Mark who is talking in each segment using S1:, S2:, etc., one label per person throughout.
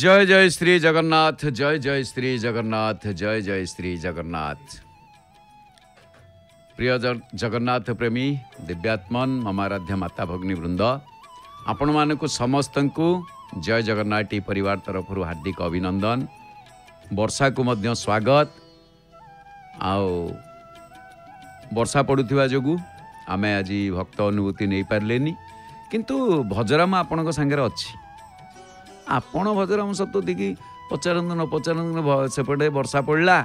S1: जय जय श्री जगन्नाथ, जय जय श्री जगन्नाथ, जय जय श्री जगन्नाथ। प्रिय जगन्नाथ प्रेमी दिव्यात्मन मम आराध्य माता भगिनी वृंद आपण मानक समस्त को जय जगन्नाथ टी परिवार तरफ हार्दिक अभिनंदन। वर्षा को मध्य स्वागत। आओ वर्षा पड़ुवा जो आम आज भक्त अनुभूति नहीं पारे किंतु भजराम आपण सागर अच्छी आपण भजराम सत देखिए पचारत न पचारत सेपटे वर्षा पड़ा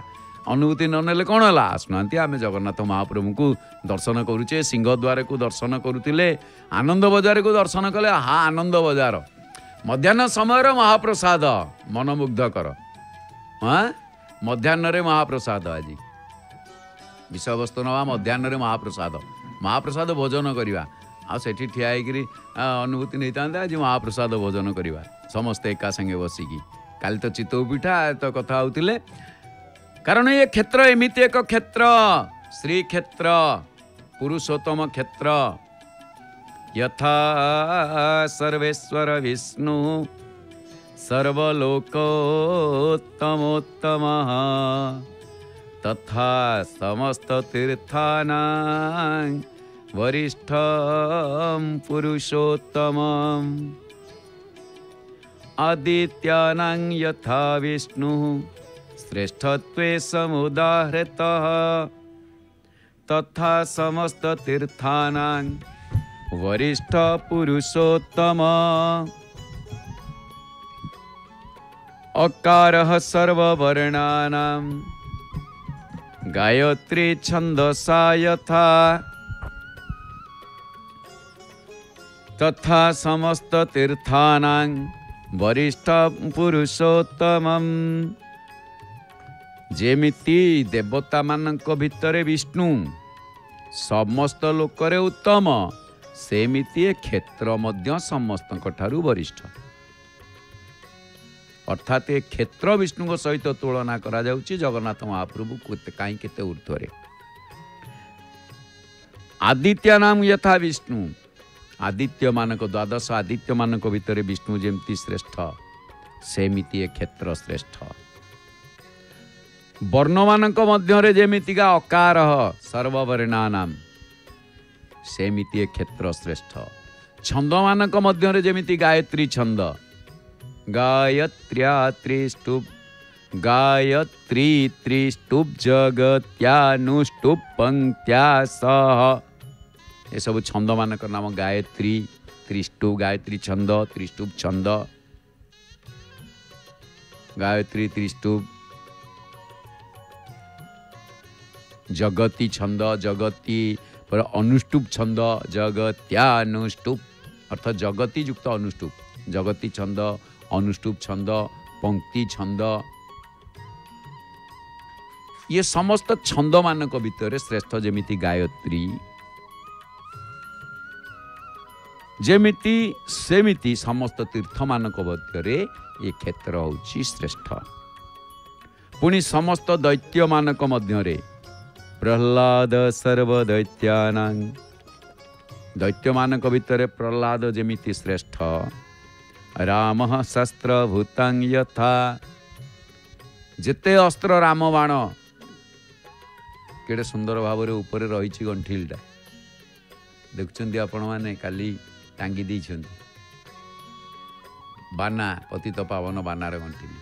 S1: अनुभूति ननेले कौन है आसुना आम जगन्नाथ महाप्रभु को दर्शन करुचे। सिंहद्वार को दर्शन करुले, आनंद बजार को दर्शन कले। हाँ आनंद बजार मध्याह्न समय महाप्रसाद मनमुग्धकर। हाँ मध्याह्न महाप्रसाद आज विषय वस्तु ना मध्याह्न महाप्रसाद महाप्रसाद भोजन करवा आठी ठिया अनुभूति नहीं था आज महाप्रसाद भोजन करवा समस्ते एका संगे बसिकी। काली तो चितौ पिठा तो कथा होतिले कारण ये क्षेत्र एमिति एक क्षेत्र श्री क्षेत्र पुरुषोत्तम क्षेत्र यथा सर्वेश्वर विष्णु सर्वलोकोत्तमोत्तम तथा समस्त तीर्थानां वरिष्ठं पुरुषोत्तमम् आदित्यानां यथा विष्णु श्रेष्ठत्वे समुदाहृतः तथा समस्त तीर्थानां वरिष्ठ पुरुषोत्तम अकारः सर्ववर्णानां गायत्री छन्दसा यथा तथा समस्त तीर्थानां वरिष्ठ पुरुषोत्तमम् जेमिति देवता मानक भितरे विष्णु समस्त लोकरे उत्तम सेमिति क्षेत्र मध्य समस्त ठारू वरिष्ठ। अर्थात ये क्षेत्र विष्णु सहित तुलना करा जाउची जगन्नाथ महाप्रभु कहीं केते ऊर्ध्वरे। आदित्य नाम यथा विष्णु आदित्य मानक द्वादश आदित्य मानक भितर विष्णु जेमती श्रेष्ठ सेमिति ए क्षेत्र श्रेष्ठ। वर्ण मानक मध्य जेमितिका अकार सर्ववर्णानां सेमिति ए क्षेत्र श्रेष्ठ। छंद मानक मध्य जेमिति गायत्री छंद गायत्र्या त्रिष्टुप गायत्री त्रिष्टुप जगत्यानुष्टुप पंक्त्या सह ये सब छंद मानक नाम गायत्री त्रिष्टुप गायत्री छंद त्रिष्टुप छंद गायत्री त्रिष्टुप जगती छंद जगती पर अनुष्टुप छंद जगत्यानुष्टुप अर्थात जगती युक्त अनुष्टुप जगती छंद अनुष्टुप छंद पंक्ति छंद ये समस्त छंद मानक भितर श्रेष्ठ जेमिति गायत्री जेमिति सेमिति समस्त तीर्थ मानक मध्य ये क्षेत्र होची श्रेष्ठ। पुणी समस्त दैत्य मानक मध्य प्रह्लाद सर्वदैत्यानां दैत्य मानक भितर प्रह्लाद जेमिति श्रेष्ठ। राम शस्त्रभूतां यथा जेते अस्त्र राम बाण केड़े सुंदर भाव ऊपर रही गंठिलटा देखुं आपण मैंने काली टांगी देइछन्ति बाना पतित पावन बानार गंठिली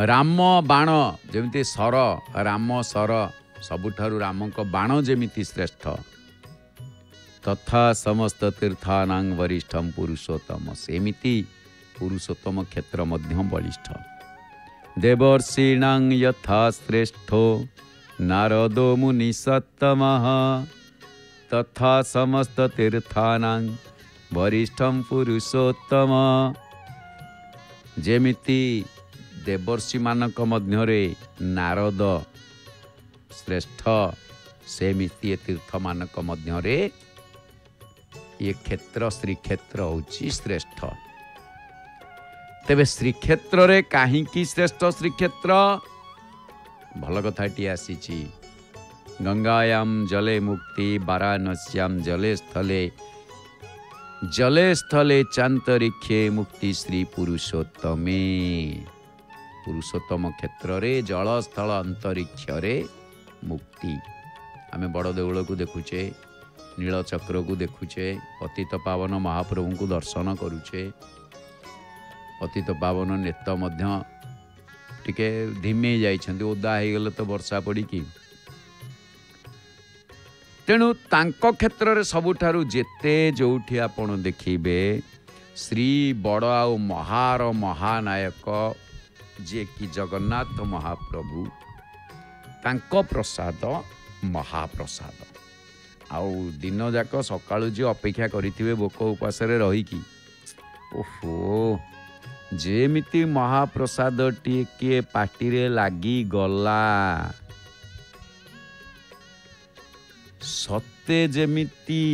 S1: राम बाण जेमिति सर राम सर सबुठारु राम को बाण जेमिति श्रेष्ठ तथा समस्त तीर्थानां वरिष्ठम पुरुषोत्तम सेमिति पुरुषोत्तम क्षेत्र मध्य बलिष्ठ। देवर्षीणां यथा श्रेष्ठो नारदो मुनिसत्तमः तथा समस्त तीर्थानां वरिष्ठम पुरुषोत्तम जेमिति देवर्षि मानक मध्य नारद श्रेष्ठ सेमिति तीर्थ मानक मध्य ये क्षेत्र श्रीक्षेत्र होची श्रेष्ठ। तेबे श्रीक्षेत्र रे काहींकी श्रेष्ठ श्रीक्षेत्र भल कथाटी आसीची गंगायां जले मुक्ति वाराणस्यां जले स्थले जले स्थले चांतरिक्षे मुक्ति श्री पुरुषोत्तमे। पुरुषोत्तम क्षेत्र रे जल स्थल अंतरिक्ष रे मुक्ति। आमे बड़ देउल को देखुचे, नीलचक्र को देखुचे, पतित पावन महाप्रभु को दर्शन करुचे। पतित पावन नेत मध्य टिके धीमे जाइछन्ति, ओदा हो गले तो वर्षा पड़ी कि। तेणु तांको क्षेत्र रे सबुठारु जेते जोठी आपण देखिबे श्री बड़ आउ महार महानायक जे कि जगन्नाथ महाप्रभु, तांको प्रसाद महाप्रसाद। आउ दिन जाक सकाळु जे अपेक्षा करिथिबे भोक उपास रे रही कि ओहो जेमिति महाप्रसाद टिके पाटी रे लागी गला, सत्य जेमिति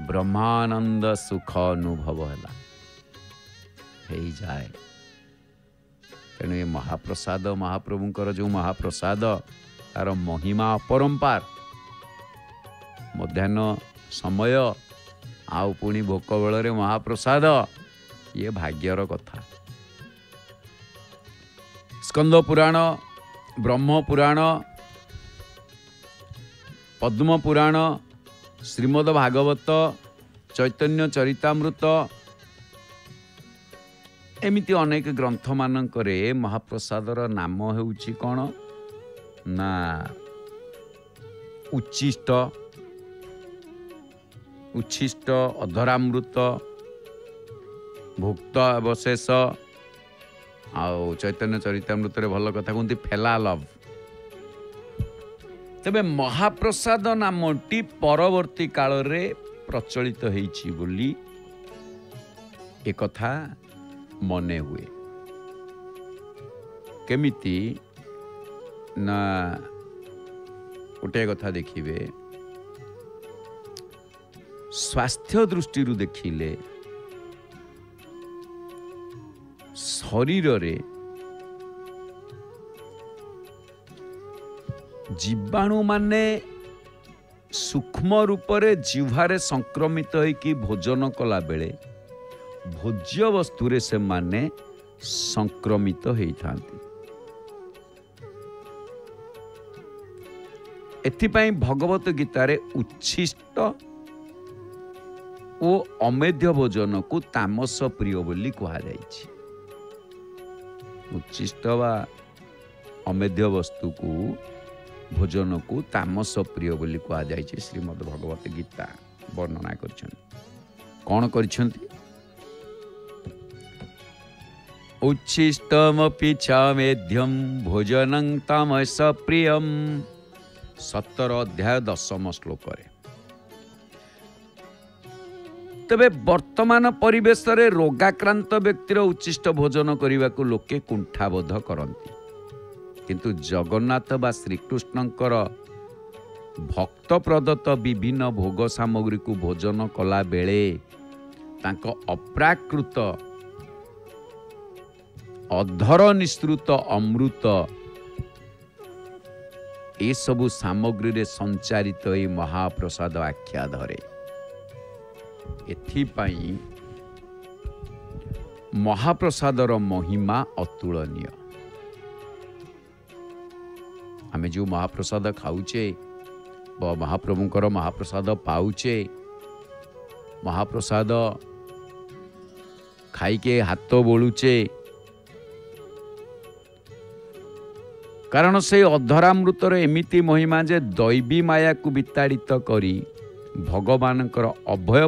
S1: ब्रह्मानंद सुख अनुभव है जाए। तेणु ये महाप्रसाद महाप्रभुंकर जो महाप्रसाद तार महिमा अपरंपार। मध्याह्न समय आउ पुणी भोक बेल महाप्रसाद, ये भाग्यर कथा। स्कंद पुराण, ब्रह्म पुराण, पद्म पुराण, श्रीमद् भागवत, चैतन्य चरितामृत एमिति अनेक ग्रंथ मानकरे महाप्रसादर नाम हेउछि कौन ना उच्छिष्ट, उच्छिष्ट, अधरामृत, भुक्त अवशेष आउ चैतन्य चरितामृत रे भल कथा कहते फेला लव। तेबे महाप्रसाद नामटी परवर्ती काल रे प्रचलित होइछि बोली एक कथा मने हुए। केमिति ना गोटे कथा देखिबे, स्वास्थ्य दृष्टि देखिले शरीर रे जीवाणु माने सूक्ष्म रूप से जिह्वारे संक्रमित होइकी भोजन कला बेले भोज्य वस्तु रे से माने संक्रमित होइथांती। एथिपाई भगवत गीता रे उच्छिष्ट ओ अमेध्य भोजन को तामस प्रिय बोली कहा जाइछि। उच्छिष्ट वा अमेध्य वस्तु को भोजन को तामस प्रिय बोली कहा जाइछि। श्रीमद् भगवत गीता वर्णना करछन्ति। कौन करछन्ति? उच्छिष्टमपि च मेध्यम भोजनं तामस प्रियम। 17 अध्याय 10 श्लोक रे। तबे वर्तमान परिवेश रे रोगाक्रांत व्यक्तिर उच्छिष्ट भोजन करने को लोके कुंठाबोध करती, किंतु जगन्नाथ बा श्रीकृष्णंकर भक्त प्रदत्त विभिन्न भोग सामग्री को भोजन कला बेले तांको अप्राकृत अधर निःसृत अमृत ए सबु सामग्री रे संचारित ए महाप्रसाद आख्या धरे। एथिपाई महाप्रसादर महिमा अतुलनीय। आमे जो महाप्रसाद खाऊचे महाप्रभुंकर महाप्रसाद पाऊचे, महाप्रसाद खाइके हाथ बोलुचे, कारण से अधरामृतर एमिति महिमा जे दैवी माया को विताड़ित करी भगवानकर अभय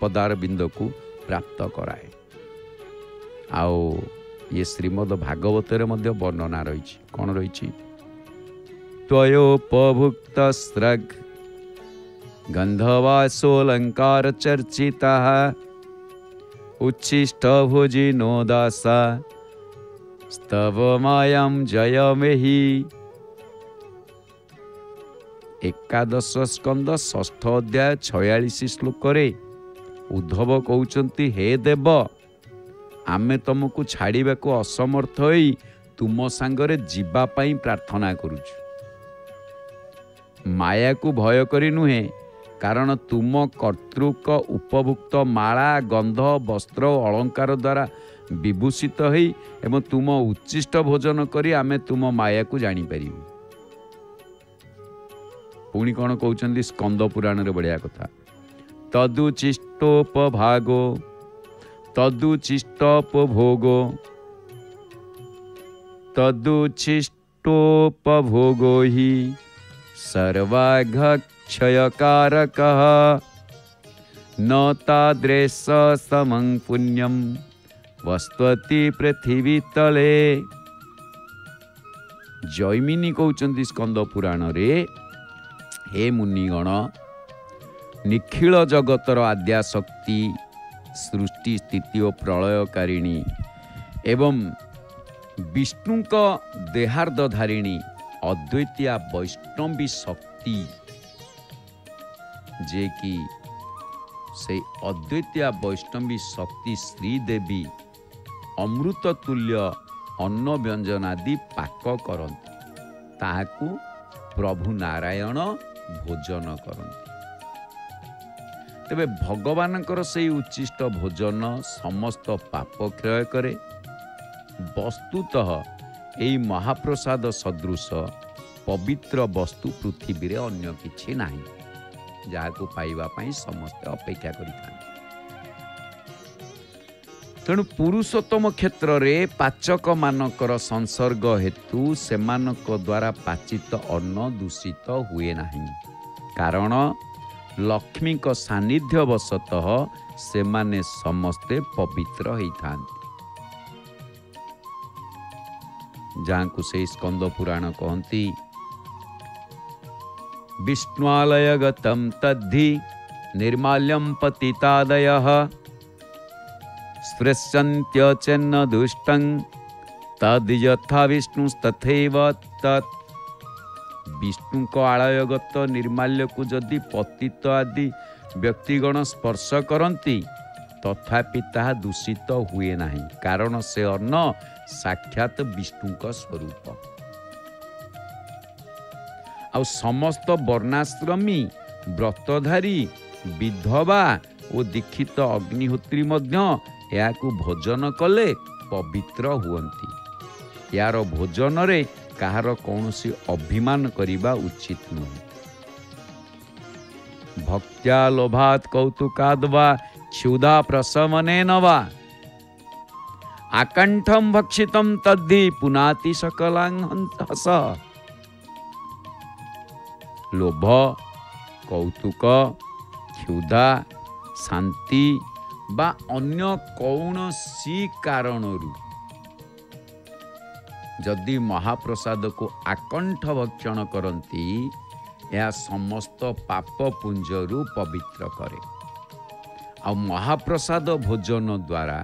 S1: पदार बिंद को प्राप्त कराए। आओ ये श्रीमद् भागवत रे मध्य वर्णना रही। कौन रही? त्वयोपभुक्त स्रग गंधवासोलंकार चर्चिता उच्छिष्ट भोजिनो दासा स्तव मायाम जयमेहि। एकादश स्कंद 6 अध्याय 46 श्लोक रे उद्धव कहउचंती, हे देव आमे तुमको छाड़िबा को असमर्थ होई तुम सांगरे जीवा पाई प्रार्थना करूछु। माया को भय करी नुहे କାରଣ ତୁମ କର୍ତ୍ତୃକ ଉପଭୁକ୍ତ ମାଳା ଗନ୍ଧ ବସ୍ତ୍ର ଓ ଅଳଙ୍କାର ଦ୍ୱାରା ବିଭୂଷିତ ହେଇ ଏବଂ ତୁମ ଉଚ୍ଛିଷ୍ଟ ଭୋଜନ କରି ଆମେ ତୁମ ମାୟାକୁ ଜାଣିପାରିବୁ। ପୁଣି କ'ଣ କହୁଛନ୍ତି ସ୍କନ୍ଦ ପୁରାଣରେ ବଢ଼ିଆ କଥା। ତଦୁଚିଷ୍ଟୋପଭାଗୋ ତଦୁଚିଷ୍ଟୋପଭୋଗୋ ତଦୁଚିଷ୍ଟୋପଭୋଗୋ ହି ସର୍ବାଘକ୍ଷୟକାରକଃ न तादृश समं पुण्यं वस्त्वति पृथिवी तले। जैमिनी कहउचंदी स्कंद पुराण रे, हे मुनिगण, निखिल जगतर आद्याशक्ति सृष्टि स्थिति और प्रलयकारिणी एवं विष्णुक देहार्धधारिणी अद्वैतिया वैष्णवी शक्ति जे कि से अद्वैतिया वैष्णवी शक्ति श्रीदेवी अमृत तुल्य अन्न व्यंजन आदि पाक करती, ताहाकू प्रभु नारायण भोजन करती। तेबे भगवानकर से उच्चिष्ट भोजन समस्त पाप क्षय करे। वस्तुतः यही महाप्रसाद सदृश पवित्र वस्तु पृथ्वी रे अन्य किछि नाही, जहाको पाइबा पाई समस्त अपेक्षा करिथान। तेणु पुरुषोत्तम क्षेत्र रे पाचक मानकर संसर्ग हेतु सेमानक द्वारा पाचित अन्न दूषित हुए नाही, कारण लक्ष्मी को सानिध्य वशतः सेमाने समस्ते पवित्र होइथांती। जहाँ को से स्कंद पुराण कहती विष्णुआलय गतम तद्धि निर्माल्यम पतितादयः स्पृशन्त्य चेन्न दुष्टं तद् यथा विष्णुस्तथैव तत्। विष्णु को आलयगत निर्माल्य को जदि पतित आदि व्यक्तिगण स्पर्श करती तथापि ताहा दूषित हुए नहीं, कारण से अन्न साक्षात विष्णु का स्वरूप। आ समस्त वर्णाश्रमी व्रतधारी विधवा और दीक्षित अग्निहोत्री मध्य याकू भोजन कले पवित्र हुअंती। यार भोजन रे कहार कौनसी अभिमान करिबा उचित नहीं। भक्त्या लोभात कौतुकाद वा क्षुधा प्रशमनेन वा आकंठम भक्षितम तद्धि पुनाति सकलां हंस। लोभ, कौतुक, क्षुधा, शांति बा अन्य कौनसी कारणरू जदि महाप्रसाद को आकंठ भक्षण करती, यह समस्त पाप पुंजरू पवित्र करे। आ महाप्रसाद भोजन द्वारा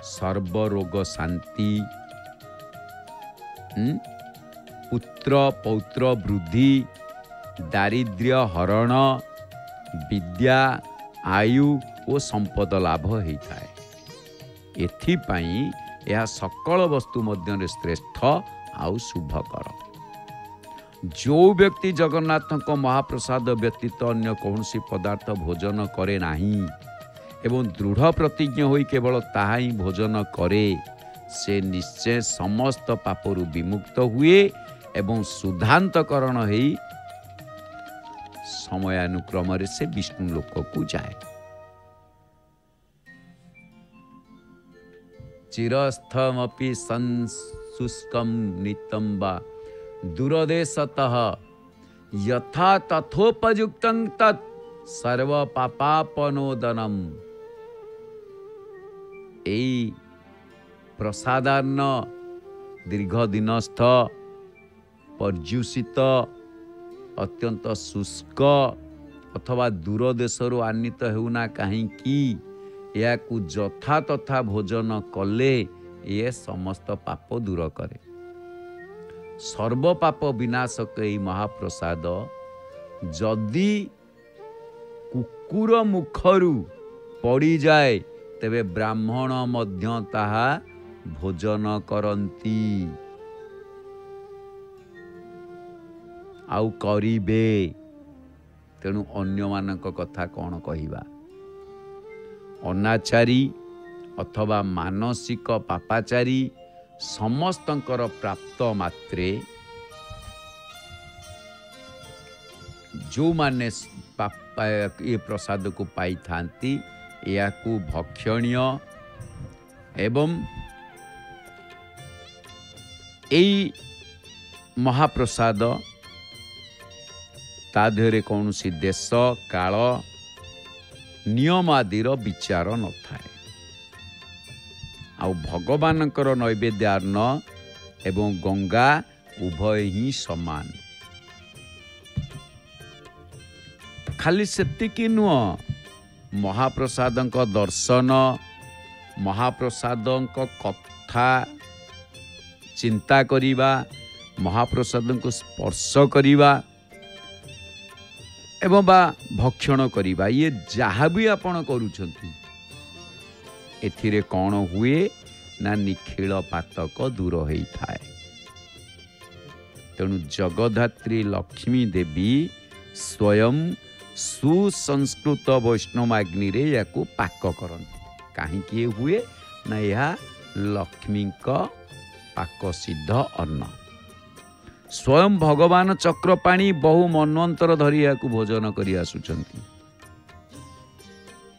S1: सर्वरोग शांति, पुत्र पौत्र वृद्धि, दारिद्र्य हरण, विद्या आयु और संपद लाभ होता है। एथिपाई यह सकल वस्तु मध्य श्रेष्ठ आउ शुभकर। जो व्यक्ति जगन्नाथ को महाप्रसाद व्यतीत अन्य कौन सी पदार्थ भोजन करे नहीं एवं दृढ़ प्रतिज्ञ होई केवल ताहा ही भोजन करे, से निश्चय समस्त पापरु विमुक्त हुए एवं शुद्धांतकरण होई समयानुक्रम से विष्णु लोक को जाए। चिरस्थमपि संशुष्कं नित्यं वा दूरदेशतः यथा तथोपयुक्तं तत् सर्व पापापनोदनम। एई प्रसादान्न दीर्घ दिनस्थ पर्युषित अत्यंत शुष्क अथवा दूर देशरू आनीत हेउना कहीं या जथा तथा भोजन कले ये समस्त पाप दूर करे। सर्व पाप विनाशक यही महाप्रसाद जदि कुकुर मुखरू पड़ी जाए तेबे ब्राह्मण मध्य ताहा भोजन करंती आउ करिबे। तेणु अन्यमानक कथा कौन कहिबा। अनाचारी अथवा मानसिक पापाचारी समस्तंकर प्राप्त मात्रे जो माने ये प्रसाद को पाई थांती या भक्षणीय एवं यही महाप्रसाद ता देहरे कौन सी देश काल नियम आदिर विचार न थाए। आ भगवानकर नैवेद्यान्न एवं गंगा उभय ही समान। खाली सेतिकी नुह महाप्रसादंक दर्शन महाप्रसादंक कथा चिंता करिबा महाप्रसादंक स्पर्श करिबा एवं बा भक्षण करिबा ये जहाँ भी आपण करूछंती एथिरे कौन हुए ना निखिल पातक दूर होई थाए। तेणु जगधात्री लक्ष्मी देवी स्वयं सुसंस्कृत वैष्णवाग्नि रे याकू पाक करती। कहीं हुए ना यह लक्ष्मी पाक सिद्ध अन्न। स्वयं भगवान चक्रपाणी बहु मनवंतर धरी याकू भोजन करी आसुचंती।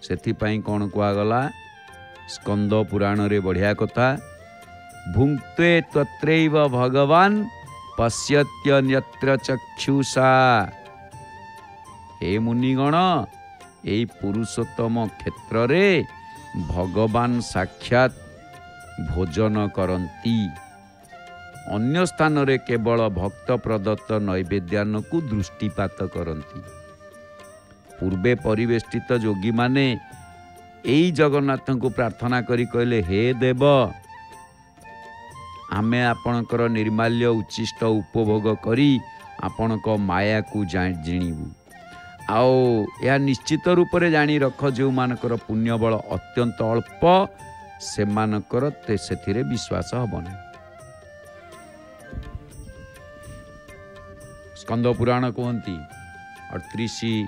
S1: सेथिपाई कौन कुआगला स्कंद पुराण रे बढ़िया कथा भुंक्ते तत्रैव भगवान पश्यत्यन्यत्र चक्षुषा। हे मुनिगण ए पुरुषोत्तम क्षेत्र रे भगवान साक्षात भोजन करती। अन्य स्थान रे केवल भक्त प्रदत्त नैवेद्यान्न को दृष्टिपात करती। पूर्वे परिवेष्टित जोगी माने एई जगन्नाथ को प्रार्थना करी कहले हे देव आमे आपणकर निर्माल्य उच्चिष्ट उपभोग करी आपणक माया को जिणीबू। आओ यह निश्चित रूप से जानी रख जो मानकर पुण्य बल अत्यंत अल्प से मानकर सेथिरे विश्वास हबना। स्कंद पुराण कहती 38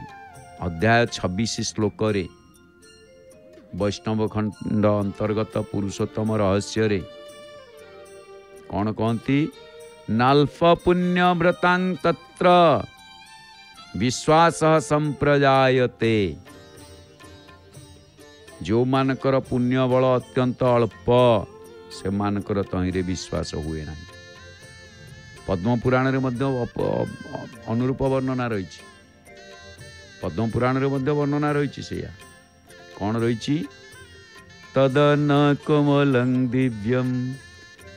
S1: अध्याय 26 श्लोक रे वैष्णव खंड अंतर्गत पुरुषोत्तम रहस्य रे कौन कहती नाल्प पुण्य व्रतां तत्र विश्वास संप्रजायते। जो मानकर पुण्य बल अत्यंत अल्प से मानकर तहिरे विश्वास हुए ना। पद्म पुराण रे मध्य अनुरूप वर्णना रही। पद्म पुराण रे मध्य वर्णना रही से कौन रही तदन कोमलं दिव्यम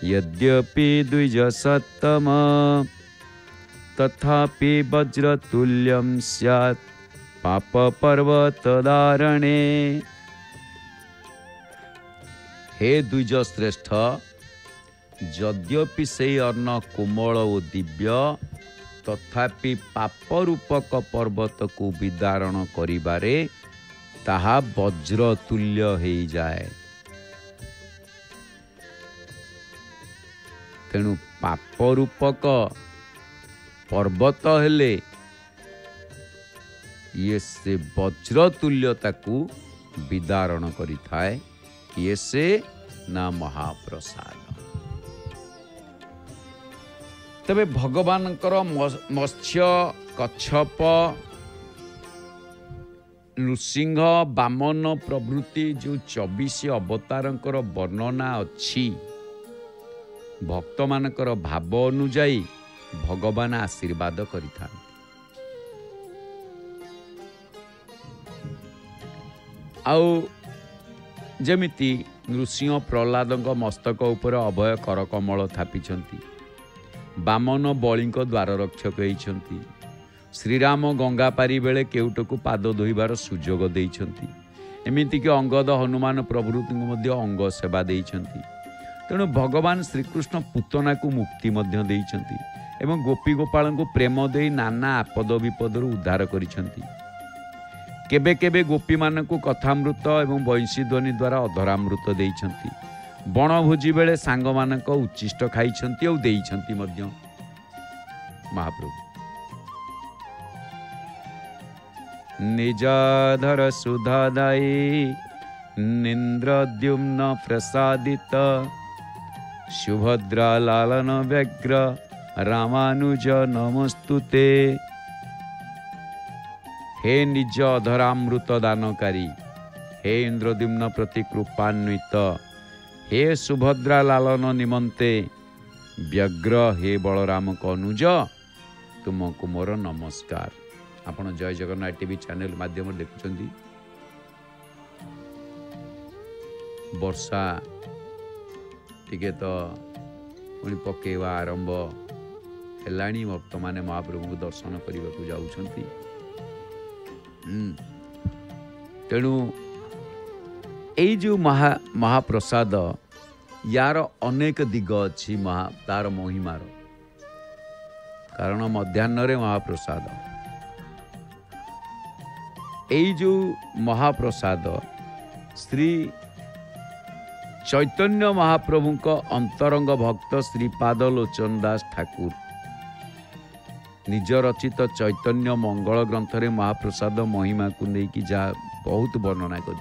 S1: यद्यपि द्विजसत्तम तथापि वज्रतुल्यं स्यात् पाप पर्वत धारणे। हे द्विज श्रेष्ठ यद्यपि से अन्न कोमल और दिव्य तथापि पाप रूपक पर्वत को विदारण करिबारे ताहा वज्र तुल्य हो जाए। तेणु पाप रूपक पर्वत हेले ये से वज्र तुल्यता को विदारण करि थाए। ये से ना महाप्रसाद। तबे भगवानकर मत्स्य कच्छप नृसिंह बामन प्रभृति जो 24 अवतारंकर वर्णना अच्छी भक्त मानकर भाव अनुजाई भगवान आशीर्वाद करिथा। आउ जेमिति नृसिंह प्रहलादଙ୍କ मस्तक उपर अभय करकमल थापिछंती। बामन बलिंक द्वार रक्षक होइछंती। श्रीराम गंगा पारी बेले केउटको पाद धोइबार सुजोग देइछंती। एमिति कि अंगद हनुमान प्रभृति मध्य अंग सेवा देइछंती। तेणु भगवान श्रीकृष्ण पूतना को मुक्ति मध्य देइछंती एवं गोपी गोपाल को प्रेम दे नाना आपद विपदर उद्धार करिछंती। केबे केबे गोपी मान को कथामृत एवं वंशी ध्वनि द्वारा अधरामृत देइछंती। बणभोजी बेले सांग मानक उच्चिष्ट खाइछंती और देइछंती मध्य। महाप्रभु निजाधर सुधादायी निन्द्रद्युम्न प्रसादित सुभद्रा लालन व्यग्र रामानुज नमस्तुते। हे निज अधरामृत दानकारी, हे इंद्रद्युम्न प्रति कृपान्वित, हे सुभद्रा लालन निमंते व्यग्र, हे बलराम अनुज तुमको मोर नमस्कार। आपण जय जगन्नाथ टीवी चैनल माध्यम देखुं। वर्षा टिके तो पुणी पकेवा आरंभ है। भक्त माने महाप्रभु को दर्शन करने को जाउछंती। तेणु यही जो महाप्रसाद यार अनेक दिग अच्छी तार महिमार। कारण मध्याह्न महाप्रसाद, यही जो महाप्रसाद श्री चैतन्य महाप्रभु का अंतरंग भक्त श्रीपाद लोचन दास ठाकुर निज रचित चैतन्य मंगल ग्रंथ रे महाप्रसाद महिमा को लेकिन जा बहुत वर्णना कर,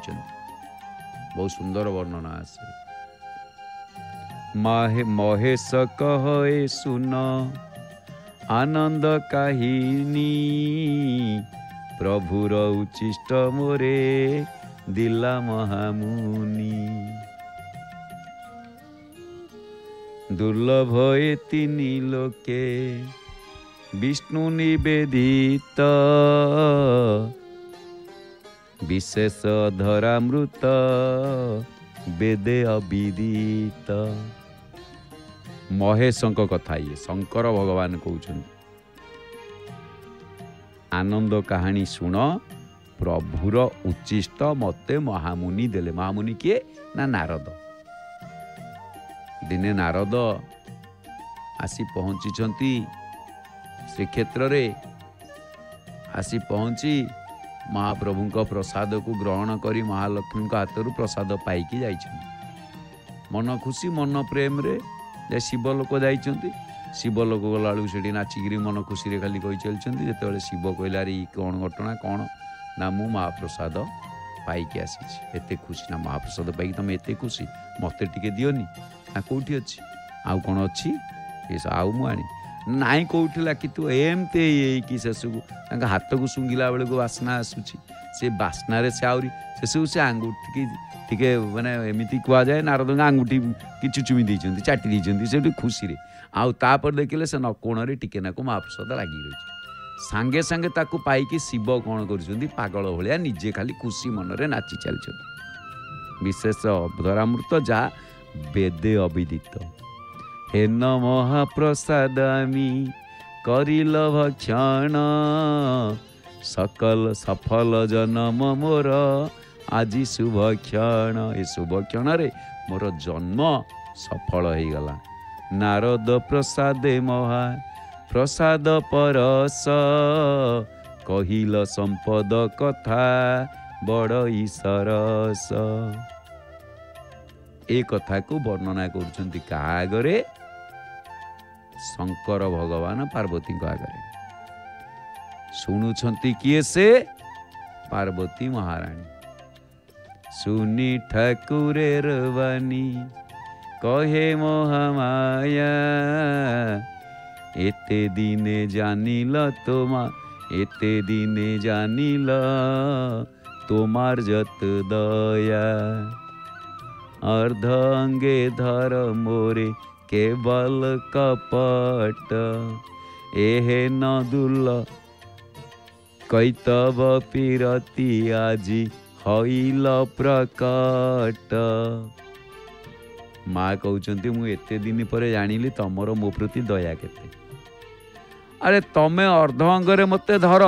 S1: बहुत सुंदर वर्णना आसे। महेश कहे सुन आनंद काहिनी, प्रभुर उचिष्ट मोरे दिला महामुनि। दुर्लभ ए तिनि लोके विष्णु निवेदित, विशेष धरामृत वेदे अविदित। महेशंक कथा ये शंकर भगवान कहउछन, आनंद कहानी सुन प्रभुर उचिष्ट मते महामुनि देले। महामुनि किए ना नारद। दिने नारद आसी पहुंची श्रीक्षेत्र रे, आसी पहुंची महाप्रभु का प्रसाद को ग्रहण करी महालक्ष्मी का हाथ प्रसाद पाइकी जाइछन। मन खुशी मन प्रेम रे जे शिवलोक जाइछंती। शिवलोक गला बेलू से नाचिकी मन खुशी रे खाली कही चलछंती। जेतेबेले शिव कहला रे कौन घटना कौन ना मु महाप्रसाद पाइकी आसी। एते खुशी ना महाप्रसाद पाइकी तुम एते खुशी, मते टिके दियोनी ना कौटी अच्छी आउ कौन अच्छी आउ मुआणी नाई कौटिला कि तू एमते कि शेषकू हाथ को सुंगिला बेलू बास्ना आसूची। से बास्नारे से आहरी शेषकू से आंगुठी टिके माने एमती कह जाए नारद आंगुठी कि चुमी देइछंती, चाटी देइछंती। से खुशी रे आउ तापर देखिले से नकोण रे टिके नाको महाप्रसाद लागी रही। सांगे सांगे ताकू पाइकी शिव कौन कर पागल भाया निजे खाली खुशी मन रे नाची चलछंती। विशेष धरामृत जा वेदे अविदित। हे न महाप्रसाद आमी करिल भक्षण, सकल सफल जन्म मोर आजी शुभ क्षण। ए शुभ क्षण रे मोर जन्म सफल हो गला। नारद प्रसादे महा प्रसाद परस, कहिल संपद कथा बड़ ईशरस। ए कथा को वर्णना करुछंती कहा आगरे? शंकर भगवान पार्वती को आगरे। शुणुछंती किए से? पार्वती महारानी। सुनी ठाकुरे रवानी कहे मोहमाया, एते दिने जानिल तोमा एते दिने जानिल तोमार जत दया। अर्धांगे धर मोरे केवल कपट, एहे न दुल कैतव पीरती आजी हईल प्रकट। माँ कहते मु एते दिन पर जानिली तमर मो प्रति दया केते। अरे तमे अर्धांगरे मते धर,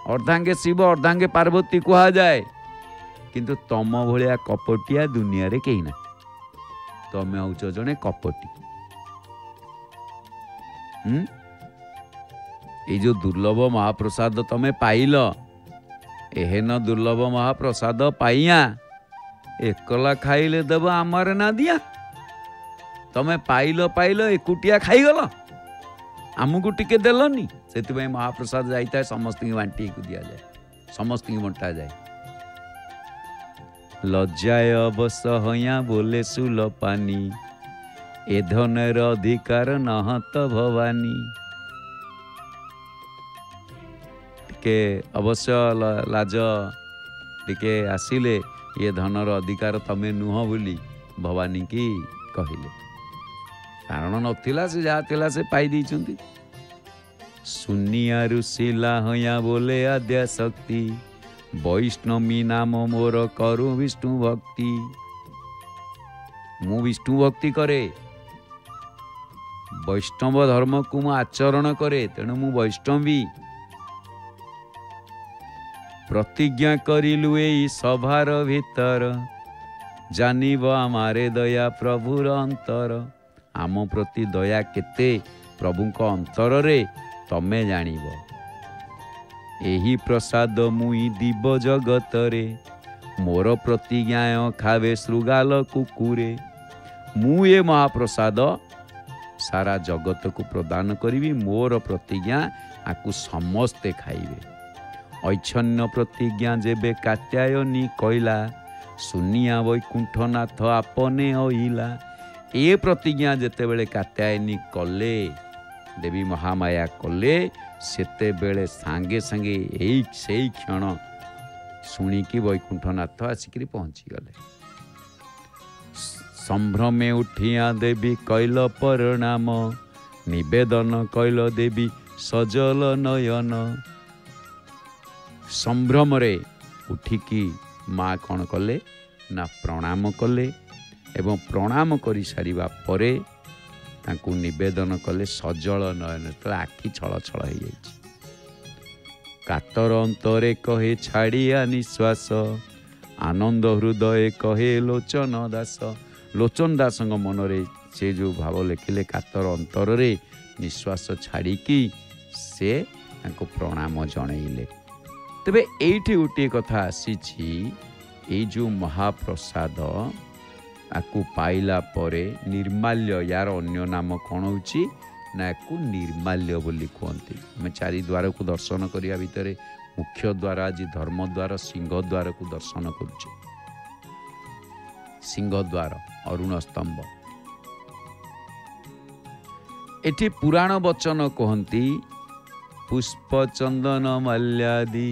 S1: अर्धांगे शिव अर्धांगे पार्वती कहा जाए, किंतु तम भलिया कपटिया दुनिया रे केही ना। तमे होउछ जने कपटी। ये जो दुर्लभ महाप्रसाद तमे पाइल, एहेन दुर्लभ महाप्रसाद पाइया एकला खाइले देव आमर ना दिया। तमे पाइल पाइल एकुटिया खाईगल, आमको टिके देलनी। से महाप्रसाद जाता है समस्त बांटी को दि जाए। समस्त बंटा जाए। लज्जाय अवश हया बोले सुल पानी, ए धनर अधिकार नहत भवानी। टिके अवश्य लाज टिके आसिले ये धनर अधिकार तमें नुह बोली भवानी की कहले। कारण नथिला से जहाँ थिला से पाई दैछंती। सुनिया ऋषिला हया बोले आद्या शक्ति, वैष्णवी नाम मोर करू विष्णु भक्ति। मु विष्णु भक्ति करे, वैष्णव धर्म को मु आचरण करे, तेणु मु वैष्णवी। प्रतिज्ञा करिलु एई सभार भीतर, जानिब आमारे दया प्रभुर अंतर। आम प्रति दया केते प्रभुଙ୍କ अंतରରେ तमे जानिब। एही प्रसाद मुई दीब जगतरे, मोर प्रतिज्ञा खावे श्रृगाल कुकुरे। मु ये महाप्रसाद सारा जगत को प्रदान करी, मोर प्रतिज्ञा आकु समस्ते खाइबे। ऐच्छन्य प्रतिज्ञा जेबे कात्यायनी कहला, सुनिया वैकुंठनाथ आपने अइला। ए प्रतिज्ञा जेते बेले कात्यायनी कले, देवी महामाया कले, सेते बेले सांगे सांगे एई सेई क्षण शुणिकी वैकुंठनाथ आसिक पहुँची गले। संभ्रमे उठिया देवी कैल परनाम, निवेदन कैल देवी सजल नयन। संभ्रमरे उठिकी माँ कौन कले ना प्रणाम कले, एवं प्रणाम करि सारिबा परे तांकु निवेदन कले सजल नयन, आखि छल छल हो जाइछि। कातर अंतरे कहे छाड़िया निश्वास, आनंद हृदय कहे लोचन दास। लोचन दास मनरे से जो भाव लेखिले, कातर अंतर रे निश्वास छाड़िकी से तांको प्रणाम जनइले। तेबे एठी गोटे कथा आसीछि, ए जो महाप्रसाद आकु पाइला परे निर्माल्य, यार अन्य नाम कौन होछि ना आकु निर्माल्य बोली कहते। आम चारि द्वार को दर्शन करिया भितर मुख्य द्वार आज धर्म द्वार सिंह द्वार को दर्शन करुचे। सिंह द्वार अरुण स्तंभ। एठी पुराण वचन कहती, पुष्प चंदन माल्यादि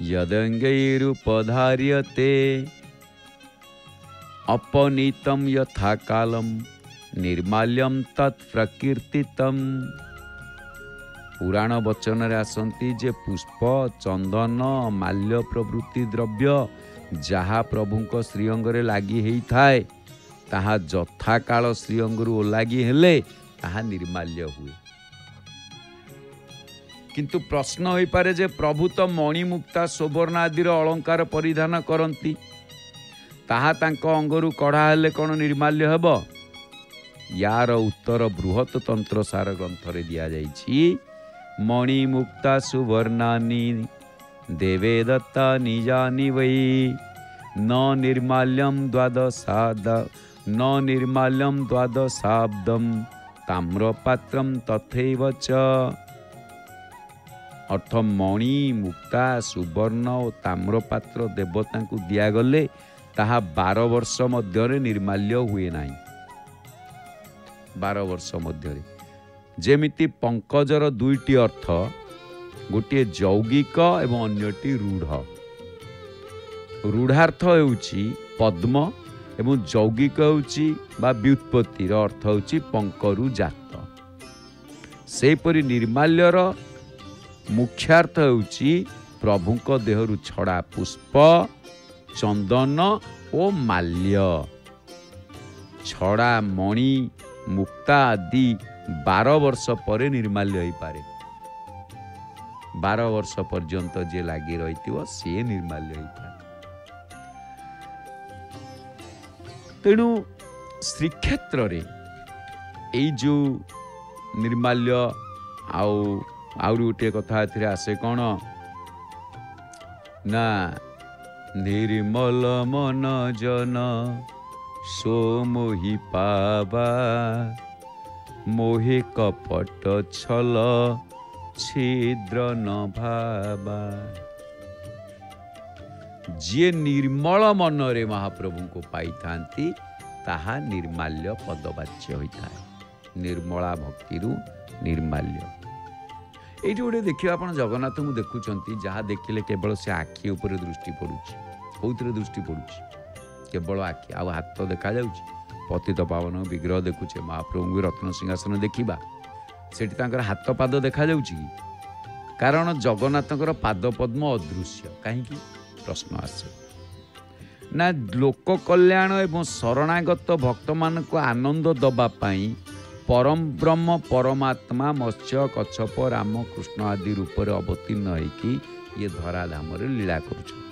S1: यदंगैरुपधार्यते, अपनीतम यथा कालम निर्माल्यम तत्प्रकीर्तितम। पुराण वचन रे आसंती जे पुष्प चंदन माल्य प्रभृति द्रव्य जहा प्रभुंक श्रीअंगरे लागी हेई थाए, ताहा जथा काल श्रीअंगरु ओलागी हेले ताहा निर्माल्य हुए। किंतु प्रश्न होई पारे जे प्रभु तो मणिमुक्ता सुवर्ण आदि अलंकार परिधान करती, ताहा तांको अंगरु कढ़ा हेले कौन निर्माल्य हेब? यार उत्तर बृहत तंत्र सार ग्रंथ रे दिया जाइछि। मणिमुक्ता सुवर्णानि देवे दत्ता निजानि वै, न निर्माल्यम द्वादशाब्दम ताम्रपात्रम तथैव च। अर्थ मणि मुक्ता सुवर्ण और ताम्रपात्र देवता को दिगले ताहा 12 वर्ष मध्य निर्माल्य हुए नहीं। 12 वर्ष मध्य जेमिति पंकजर दुईटी अर्थ, गोटे यौगिक एवं अन्यटी रूढ़। रूढ़ार्थ होउछि पद्म एवं यौगिक होउछि बा व्युत्पत्तिर अर्थ होउछि पंकरु जात। सेपरि निर्माल्यर मुख्यार्थ होउछि प्रभुंक देहरु छड़ा पुष्प चंदन और माल्य। छड़ा मणि मुक्ता आदि 12 वर्ष पर निर्माल्य हो पारे। 12 वर्ष पर्यंत जे लागी रही सी निर्माल्य हो पारे। तेणु श्रीक्षेत्र रे एई जो निर्माल्य आउर गोटे कथा एथिरे आसे कौन ना निर्मल मन जन सो मोहि पावा, मोहे कपट छल छिद्र न भावा। ଯିଏ ନିର୍ମଳ ମନରେ ମହାପ୍ରଭୁଙ୍କୁ ପାଇଥାନ୍ତି ତାହା ନିର୍ମାଲ୍ୟ ପଦବାଚ୍ୟ ହୋଇଥାଏ। ନିର୍ମଳା ଭକ୍ତିରୁ ନିର୍ମାଲ୍ୟ। ଏଇଠି ଗୋଟେ ଦେଖିବା, ଆପଣ ଜଗନ୍ନାଥଙ୍କୁ ଦେଖୁଛନ୍ତି, ଯାହା ଦେଖିଲେ କେବଳ ସେ ଆଖି ଉପରେ ଦୃଷ୍ଟି ପଡ଼ୁଛି। କେଉଁଥିରେ ଦୃଷ୍ଟି ପଡ଼ୁଛି? କେବଳ ଆଖି, ଆଉ ହାତ ଦେଖାଯାଉଛି? ପତିତ ପାବନ ବିଗ୍ରହ ଦେଖୁଛେ, ମହାପ୍ରଭୁଙ୍କୁ ରତ୍ନ ସିଂହାସନ ଦେଖିବା, ସେଠି ତାଙ୍କର ହାତ ପାଦ ଦେଖାଯାଉଛି କି? କାରଣ ଜଗନ୍ନାଥଙ୍କର ପାଦ ପଦ୍ମ ଅଦୃଶ୍ୟ। କାହିଁକି? ପ୍ରଶ୍ନ ଆସେ ନା, ଲୋକ କଲ୍ୟାଣ ଏବଂ ଶରଣାଗତ ଭକ୍ତମାନଙ୍କୁ ଆନନ୍ଦ ଦେବା ପାଇଁ ପରମ ବ୍ରହ୍ମ ପରମାତ୍ମା ମତ୍ସ୍ୟ କଚ୍ଛପ ରାମ କୃଷ୍ଣ ଆଦି ରୂପରେ ଅବତୀର୍ଣ୍ଣ ହେଇକି ଇଏ ଧରାଧାମରେ ଲୀଳା କରୁଛନ୍ତି।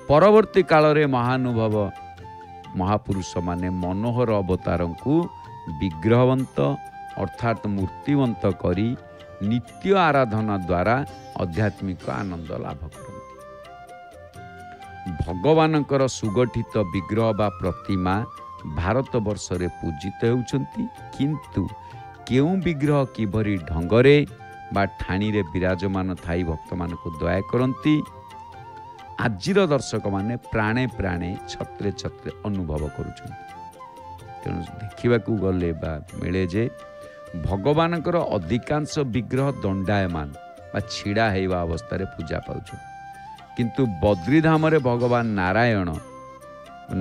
S1: ପରବର୍ତ୍ତୀ କାଳରେ ମହାନୁଭବ ମହାପୁରୁଷମାନେ ମନୋହର ଅବତାରଙ୍କୁ ବିଗ୍ରହବନ୍ତ ଅର୍ଥାତ୍ ମୂର୍ତ୍ତିବନ୍ତ କରି ନିତ୍ୟ ଆରାଧନା ଦ୍ୱାରା ଆଧ୍ୟାତ୍ମିକ ଆନନ୍ଦ ଲାଭ କରନ୍ତି। ଭଗବାନଙ୍କର ସୁଗଠିତ ବିଗ୍ରହ ବା ପ୍ରତିମା ଭାରତ ବର୍ଷରେ ପୂଜିତ ହେଉଛନ୍ତି, କିନ୍ତୁ କେଉଁ ବିଗ୍ରହ କିଭଳି ଢଙ୍ଗରେ ବା ଠାଣିରେ ବିରାଜମାନ ଥାଇ ଭକ୍ତମାନଙ୍କୁ ଦୟା କରନ୍ତି, ଆଜିର ଦର୍ଶକମାନେ ପ୍ରାଣେ ପ୍ରାଣେ ଛତ୍ରେ ଛତ୍ରେ ଅନୁଭବ କରୁଛନ୍ତି। ତେଣୁ ଦେଖିବାକୁ ଗଲେ ବା ମିଳେ ଯେ ଭଗବାନଙ୍କର ଅଧିକାଂଶ ବିଗ୍ରହ ଦଣ୍ଡାୟମାନ ବା ଛିଡ଼ା ହେଇବା ଅବସ୍ଥାରେ ପୂଜା ପାଉଛନ୍ତି, କିନ୍ତୁ ବଦ୍ରିଧାମରେ ଭଗବାନ ନାରାୟଣ,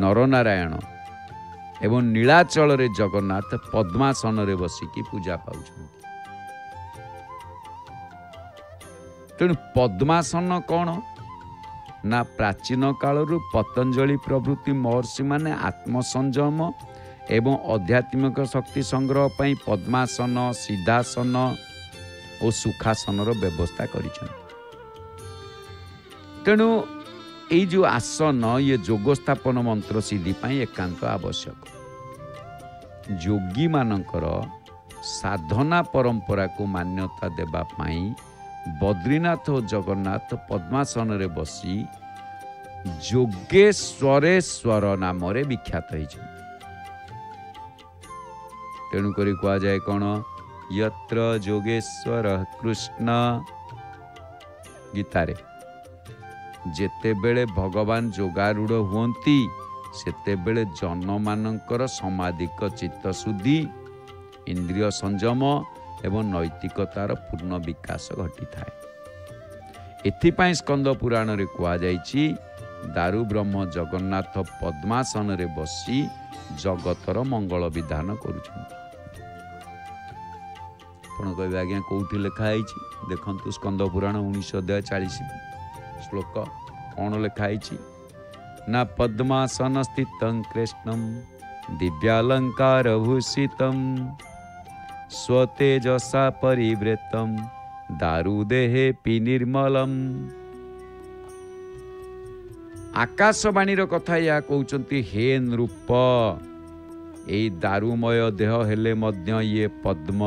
S1: ନରନାରାୟଣ ଏବଂ ନୀଳାଚଳରେ ଜଗନ୍ନାଥ ପଦ୍ମାସନରେ ବସିକି ପୂଜା ପାଉଛନ୍ତି। ତେଣୁ ପଦ୍ମାସନ କ'ଣ ନା, ପ୍ରାଚୀନ କାଳରୁ ପତଞ୍ଜଳି ପ୍ରଭୃତି ମହର୍ଷିମାନେ ଆତ୍ମସଂଯମ ଏବଂ ଆଧ୍ୟାତ୍ମିକ ଶକ୍ତି ସଂଗ୍ରହ ପାଇଁ ପଦ୍ମାସନ, ସିଦ୍ଧାସନ ଓ ସୁଖାସନର ବ୍ୟବସ୍ଥା କରିଛନ୍ତି। ତେଣୁ ଏଇ ଯେଉଁ ଆସନ, ଇଏ ଯୋଗ ସ୍ଥାପନ ମନ୍ତ୍ର ସିଦ୍ଧି ପାଇଁ ଏକାନ୍ତ ଆବଶ୍ୟକ। ଯୋଗୀମାନଙ୍କର ସାଧନା ପରମ୍ପରାକୁ ମାନ୍ୟତା ଦେବା ପାଇଁ ବଦ୍ରିନାଥ ଓ ଜଗନ୍ନାଥ ପଦ୍ମାସନରେ ବସି ଯୋଗେଶ୍ୱରେଶ୍ୱର ନାମରେ ବିଖ୍ୟାତ ହେଇଛନ୍ତି। ତେଣୁକରି କୁହାଯାଏ କ'ଣ, ୟତ୍ର ଯୋଗେଶ୍ୱର କୃଷ୍ଣ। ଗୀତାରେ ଯେତେବେଳେ ଭଗବାନ ଯୋଗାରୂଢ଼ ହୁଅନ୍ତି ସେତେବେଳେ ଜନମାନଙ୍କର ସମାଧିକ ଚିତ୍ତଶୁଦ୍ଧି, ଇନ୍ଦ୍ରିୟ ସଂଯମ ଏବଂ ନୈତିକତାର ପୂର୍ଣ୍ଣ ବିକାଶ ଘଟିଥାଏ। ଏଥିପାଇଁ ସ୍କନ୍ଦ ପୁରାଣରେ କୁହାଯାଇଛି, ଦାରୁ ବ୍ରହ୍ମ ଜଗନ୍ନାଥ ପଦ୍ମାସନରେ ବସି ଜଗତର ମଙ୍ଗଳ ବିଧାନ କରୁଛନ୍ତି। ଆପଣ କହିବେ, ଆଜ୍ଞା କେଉଁଠି ଲେଖା ହେଇଛି? ଦେଖନ୍ତୁ ସ୍କନ୍ଦ ପୁରାଣ 19 ଅଧ୍ୟାୟ 40 ଶ୍ଲୋକ କ'ଣ ଲେଖା ହେଇଛି ନା, ପଦ୍ମାସନ ସ୍ଥିତଂ କୃଷ୍ଣଂ ଦିବ୍ୟାଲଙ୍କାର ଭୂଷିତଂ ସ୍ୱତେଜସା ପରିବୃତଂ ଦାରୁଦେହେ ନିର୍ମଳମ୍। ଆକାଶବାଣୀର କଥା ଏହା କହୁଛନ୍ତି, ହେ ନୃପ, ଏଇ ଦାରୁମୟ ଦେହ ହେଲେ ମଧ୍ୟ ଇଏ ପଦ୍ମ,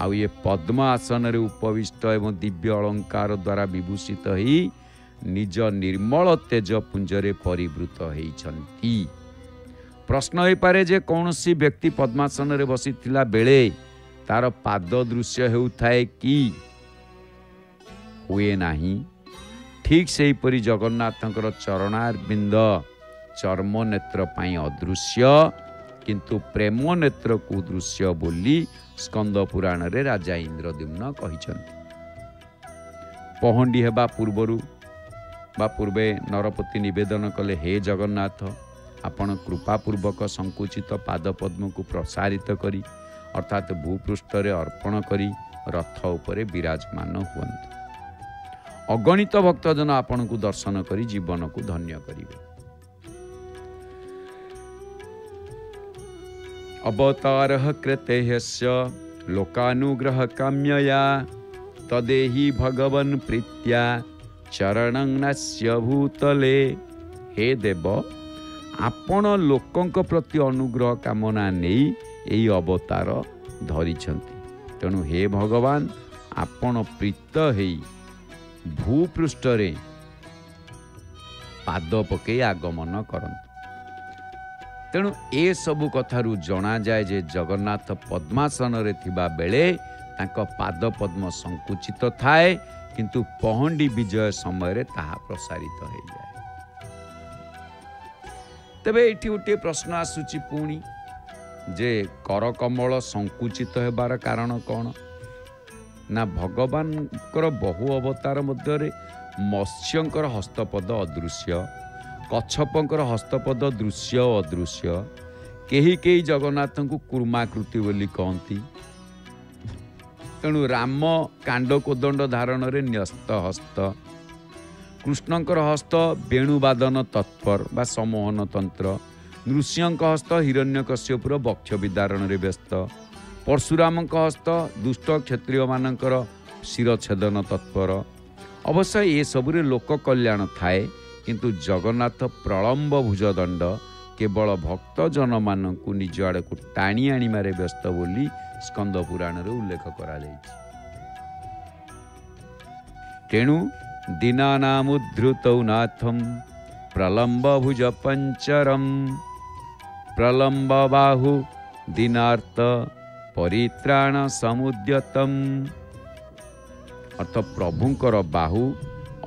S1: ଆଉ ଇଏ ପଦ୍ମ ଆସନରେ ଉପବିଷ୍ଟ ଏବଂ ଦିବ୍ୟ ଅଳଙ୍କାର ଦ୍ୱାରା ବିଭୂଷିତ ହୋଇ ନିଜ ନିର୍ମଳ ତେଜ ପୁଞ୍ଜରେ ପରିବୃତ ହେଇଛନ୍ତି। ପ୍ରଶ୍ନ ହୋଇପାରେ ଯେ କୌଣସି ବ୍ୟକ୍ତି ପଦ୍ମାସନରେ ବସିଥିଲା ବେଳେ ତାର ପାଦ ଦୃଶ୍ୟ ହେଉଥାଏ କି? ହୁଏ ନାହିଁ। ଠିକ୍ ସେହିପରି ଜଗନ୍ନାଥଙ୍କର ଚରଣାରବିନ୍ଦ ଚର୍ମ ନେତ୍ର ପାଇଁ ଅଦୃଶ୍ୟ, କିନ୍ତୁ ପ୍ରେମ ନେତ୍ରକୁ ଦୃଶ୍ୟ ବୋଲି ସ୍କନ୍ଦ ପୁରାଣରେ ରାଜା ଇନ୍ଦ୍ରଦ୍ୟୁମ୍ନ କହିଛନ୍ତି। ପହଣ୍ଡି ହେବା ପୂର୍ବରୁ ବା ପୂର୍ବେ ନରପତି ନିବେଦନ କଲେ, ହେ ଜଗନ୍ନାଥ, ଆପଣ କୃପାପୂର୍ବକ ସଂକୁଚିତ ପାଦପଦ୍ମକୁ ପ୍ରସାରିତ କରି ଅର୍ଥାତ୍ ଭୂପୃଷ୍ଠରେ ଅର୍ପଣ କରି ରଥ ଉପରେ ବିରାଜମାନ ହୁଅନ୍ତୁ। ଅଗଣିତ ଭକ୍ତଜନ ଆପଣଙ୍କୁ ଦର୍ଶନ କରି ଜୀବନକୁ ଧନ୍ୟ କରିବେ। ଅବତାରଃ କୃତେହସ୍ୟ ଲୋକାନୁଗ୍ରହ କାମ୍ୟୟା ତଦେହି ଭଗବନ୍ ପ୍ରୀତ୍ୟା ଚରଣଂ ନାସ୍ୟ ଭୂତଲେ। ହେ ଦେବ, ଆପଣ ଲୋକଙ୍କ ପ୍ରତି ଅନୁଗ୍ରହ କାମନା ନେଇ ଏହି ଅବତାର ଧରିଛନ୍ତି। ତେଣୁ ହେ ଭଗବାନ, ଆପଣ ପ୍ରୀତ ହେଇ ଭୂପୃଷ୍ଠରେ ପାଦ ପକାଇ ଆଗମନ କରନ୍ତୁ। ତେଣୁ ଏସବୁ କଥାରୁ ଜଣାଯାଏ ଯେ ଜଗନ୍ନାଥ ପଦ୍ମାସନରେ ଥିବା ବେଳେ ତାଙ୍କ ପାଦ ପଦ୍ମ ସଂକୁଚିତ ଥାଏ, किंतु पहंडी विजय समय ताहा प्रसारित हो जाए। तेबे एठी गोटे प्रश्न आसुची पुणी जे करकमल संकुचित हेबार कारण कौन ना भगवान बहु अवतार मध्य मत्स्यंकर हस्तपद अदृश्य, कच्छपंकर हस्तपद दृश्य अदृश्य, केही केही जगन्नाथ को कूर्माकृति बोली कहती। तेणु राम कांड कोदंड धारण रे न्यस्त हस्त, कृष्णंकर हस्त वेणुवादन तत्पर बा सम्मोहन तंत्र, नृसिंह हस्त हिरण्यकश्यपुर वक्ष विदारण रे व्यस्त, परशुराम हस्त दुष्ट क्षत्रिय मानकर शिरछेदन तत्पर। अवश्य ये सबुरे लोक कल्याण थाए, किंतु जगन्नाथ प्रलंब भुजदंड केवल भक्त जन मानकु निज आड़ को टाणी आनिमारे व्यस्त बोली स्कंद पुराण रे उल्लेख करा जायछि। तेणु दीनानामुद्धृतौ नाथम प्रलंब भुज पंचरम, प्रलंब बाहु दीनार्थ परित्राण समुद्यतम। अर्थ प्रभुंकर बाहु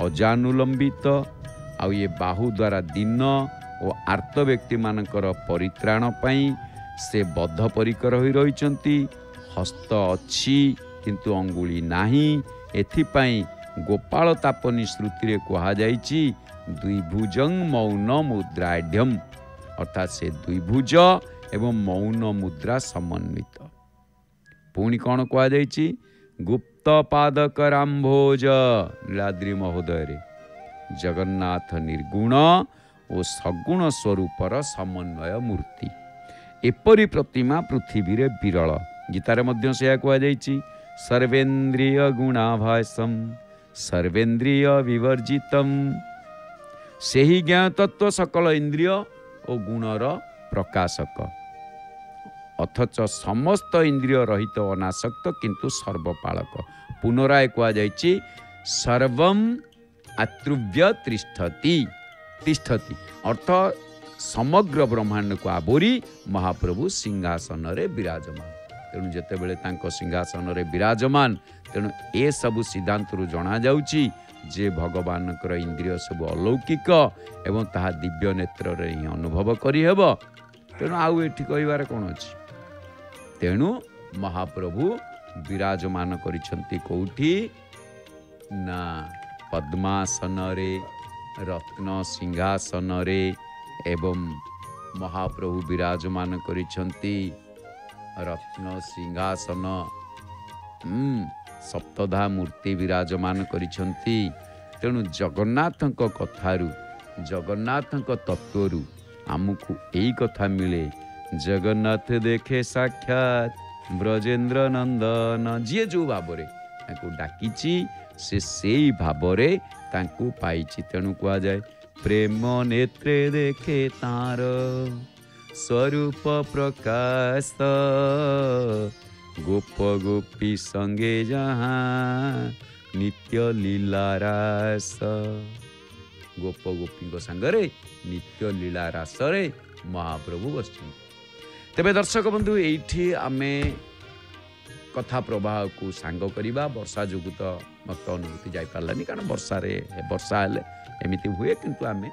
S1: अजानुलंबित आ ये बाहु द्वारा दीन और आर्त व्यक्ति मानकर परित्राण पाई से बद्ध परिकर होई रहिचंती। हस्त अच्छी किंतु अंगुली नाही, एथिपाई गोपाल तापनी श्रुति रे कहा जाइछि द्विभुजं मौन मुद्राढ्यम, अर्थात से द्विभुज एवं मौन मुद्रा समन्वित। पुणी कौन कहा जाइछि गुप्त पादक राम्भोज नीलाद्रि महोदय रे जगन्नाथ निर्गुण और सगुण स्वरूपर समन्वय मूर्ति। एपरी प्रतिमा पृथ्वी रे विरल। गीतारे मध्य से कहा जाइछि सर्वेन्द्रिय गुणाभासम सर्वेन्द्रिय विवर्जितम। सेही ज्ञान तत्व सकल इंद्रिय और गुणर प्रकाशक, अथच समस्त इंद्रिय रहित अनासक्त किंतु सर्वपालक। पुनराय कहा जाइछि सर्वम आत्रुव्य तिष्ठति तिष्ठति, अर्थ समग्र ब्रह्मांड को आबोरी महाप्रभु सिंहासन रे विराजमान। तेणु जेते बेले तांको सिंहासन रे विराजमान, तेणु ए सबु सिद्धांत रु जणा जाउछि जे भगवान इंद्रिय सब अलौकिक एवं ताहा दिव्य नेत्र रे ही अनुभव करि हेबो। तेणु आउ एठी कहिबार कोन अछि। तेणु महाप्रभु विराजमान करिसंती कोठी ना पद्मासन रे रत्न सिंहासन रे, एवं महाप्रभु विराजमान करिसंती रत्न सिंहासन सप्तधा मूर्ति विराजमान करिसंती। तेणु जगन्नाथक कथारु जगन्नाथक तत्वरु आमको यही कथा मिले जगन्नाथ देखे साक्षात ब्रजेन्द्र नंदन। जी जो भाव डाकी से भावरे तांकु पाइछि। तेणु कहा जाए प्रेम नेत्रे देखे तार स्वरूप प्रकाश, गोप गोपी संगे जहाँ नित्य लीला रास। गोप गोपी संगरे नित्य लीला रास रे महाप्रभु बसुं। तेबे दर्शक बंधु एठी आमे कथा प्रवाह को सांग करिबा। वर्षा जोगु तो मत अनुभूति जाई पारलानी, कारण वर्षा हेले एमिति हुए, किंतु आमे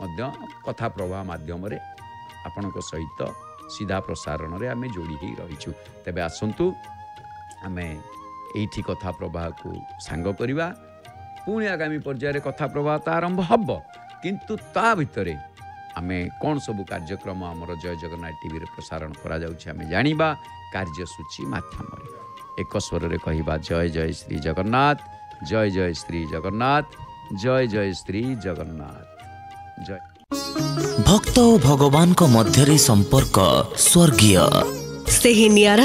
S1: मध्य कथा प्रवाह माध्यम रे आपनक सहित सीधा प्रसारण रे आमे जोड़ी ही रहिछु। तेबे आसंतु आमे एठी कथा प्रवाह को सांग करिबा। पुणी आगामी पर्याय कथा प्रवाह तो आरंभ हब, किंतु ता भितरे आमे कौन सबु कार्यक्रम आमर जय जगन्नाथ टीवी रे प्रसारण करा जाउछि आमे जानिबा कार्यसूची माध्यम रे। एक स्वर रे कहिबा जय जय श्री जगन्नाथ, जय जय श्री जगन्नाथ, जय जय श्री जगन्नाथ। जय
S2: भक्त और भगवान को मध्य संपर्क स्वर्गीय से ही नियारा